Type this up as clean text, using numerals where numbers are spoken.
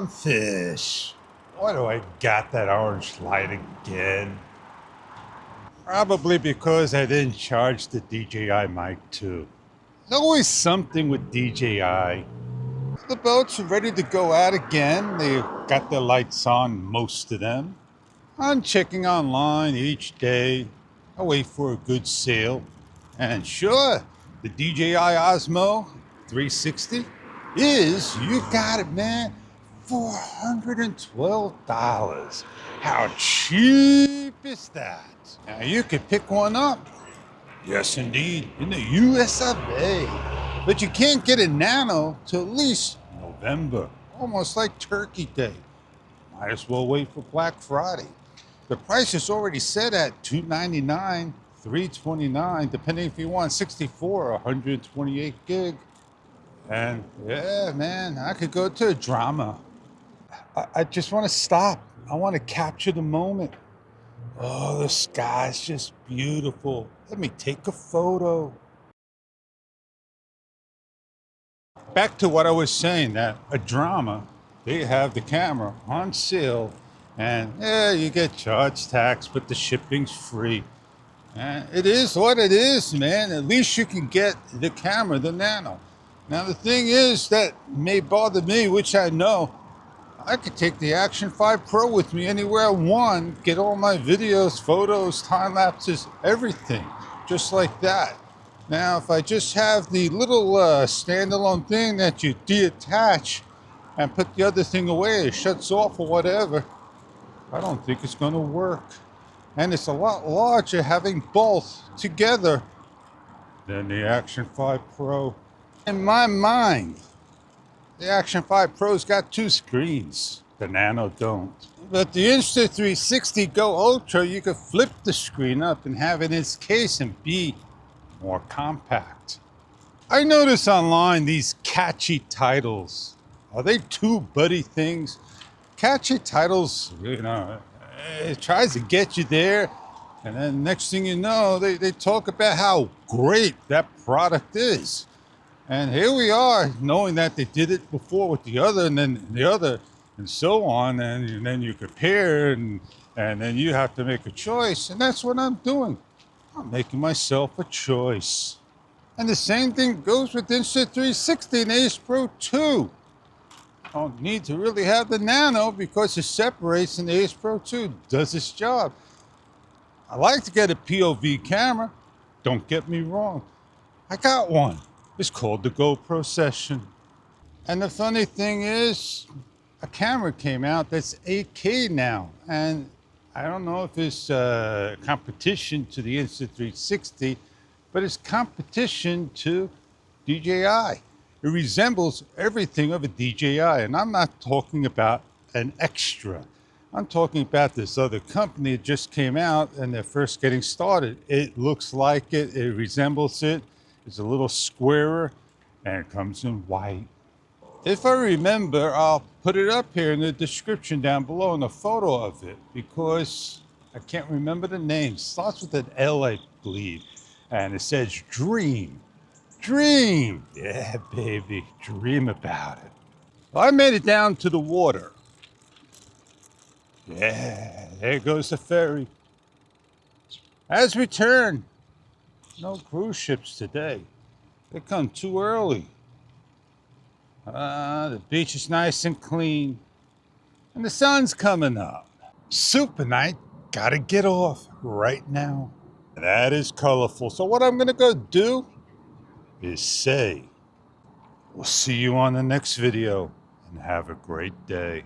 clownfish. Why do I got that orange light again? Probably because I didn't charge the DJI mic too. There's always something with DJI. The boats are ready to go out again. They've got their lights on, most of them. I'm checking online each day. I wait for a good sale. And sure, the DJI Osmo 360 is, you got it, man, $412. How cheap is that? Now you could pick one up. Yes, indeed, in the US of A. But you can't get a Nano till at least November, almost like Turkey Day. Might as well wait for Black Friday. The price is already set at $299, $329, depending if you want 64 or 128 gig. And yeah, man, I could go to a drama. I just want to stop. I want to capture the moment. Oh, the sky's just beautiful. Let me take a photo. Back to what I was saying, that a drama, they have the camera on sale, and yeah, you get charge tax, but the shipping's free. And it is what it is, man. At least you can get the camera, the Nano. Now the thing is that may bother me, which I know, I could take the Action 5 Pro with me anywhere I want, get all my videos, photos, time lapses, everything, just like that. Now, if I just have the little standalone thing that you detach and put the other thing away, it shuts off or whatever, I don't think it's going to work. And it's a lot larger having both together than the Action 5 Pro. In my mind, the Action 5 Pro's got two screens. The Nano don't. But the Insta360 Go Ultra, you could flip the screen up and have it in its case and be more compact. I notice online these catchy titles. Are they two buddy things? Catchy titles, it tries to get you there, and then next thing you know, they talk about how great that product is. And here we are, knowing that they did it before with the other, and then the other, and so on, and then you compare, and then you have to make a choice, and that's what I'm doing. I'm making myself a choice. And the same thing goes with Insta360 and Ace Pro 2. I don't need to really have the Nano because it separates and the Ace Pro 2 does its job. I like to get a POV camera, don't get me wrong. I got one. It's called the GoPro Session. And the funny thing is, a camera came out that's 8K now. And I don't know if it's competition to the Insta360, but it's competition to DJI. It resembles everything of a DJI. And I'm not talking about an extra. I'm talking about this other company that just came out and they're first getting started. It looks like it, it resembles it. It's a little squarer, and it comes in white. If I remember, I'll put it up here in the description down below in a photo of it, because I can't remember the name. It starts with an L, I believe, and it says Dream. Dream! Yeah, baby, dream about it. Well, I made it down to the water. Yeah, there goes the ferry. As returned. No cruise ships today. They come too early. The beach is nice and clean. And the sun's coming up. Super night. Gotta get off right now. That is colorful. So what I'm gonna go do is say, we'll see you on the next video and have a great day.